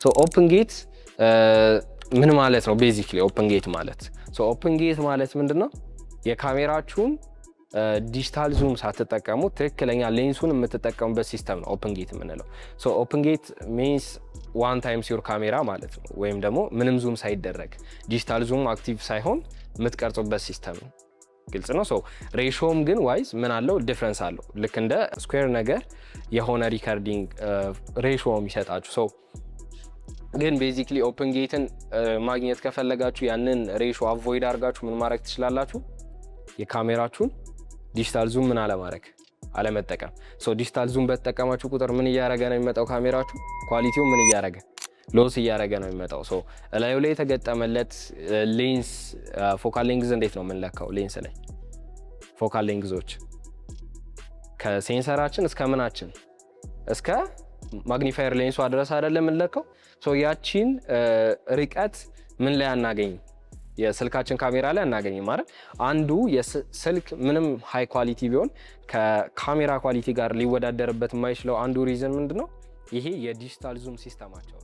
ሶ ኦፕን ጌት ምን ማለት ነው? ቤዚክሊ ኦፕን ጌት ማለት ኦፕን ጌት ማለት ምንድነው? የካሜራችሁን ዲጂታል ዙም ሳትጠቀሙ ትክክለኛ ሌንሱን የምትጠቀሙበት ሲስተም ነው ኦፕን ጌት የምንለው። ኦፕን ጌት ሚንስ ዋን ታይምስ ዩር ካሜራ ማለት ነው። ወይም ደግሞ ምንም ዙም ሳይደረግ ዲጂታል ዙም አክቲቭ ሳይሆን የምትቀርጹበት ሲስተም ነው። ግልጽ ነው። ሬሾም ግን ዋይዝ ምን አለው? ዲፍረንስ አለው። ልክ እንደ ስኩዌር ነገር የሆነ ሪከርዲንግ ሬሾ የሚሰጣችሁ ግን ቤዚክሊ ኦፕን ጌትን ማግኘት ከፈለጋችሁ ያንን ሬሾ አቮይድ አድርጋችሁ ምን ማድረግ ትችላላችሁ? የካሜራችሁን ዲጂታል ዙም ምን አለማድረግ አለመጠቀም። ዲጂታል ዙም በተጠቀማችሁ ቁጥር ምን እያደረገ ነው የሚመጣው? ካሜራችሁ ኳሊቲው ምን እያደረገ ሎስ እያደረገ ነው የሚመጣው። እላዩ ላይ የተገጠመለት ሌንስ ፎካል ሌንግዝ እንዴት ነው የምንለካው? ሌንስ ላይ ፎካል ሌንግዞች ከሴንሰራችን እስከ ምናችን እስከ ማግኒፋየር ሌንሱ ድረስ አይደለም የምንለካው። ያቺን ርቀት ምን ላይ አናገኝ? የስልካችን ካሜራ ላይ አናገኝም ማለት አንዱ የስልክ ምንም ሃይ ኳሊቲ ቢሆን ከካሜራ ኳሊቲ ጋር ሊወዳደርበት የማይችለው አንዱ ሪዝን ምንድነው? ይሄ የዲጂታል ዙም ሲስተማቸው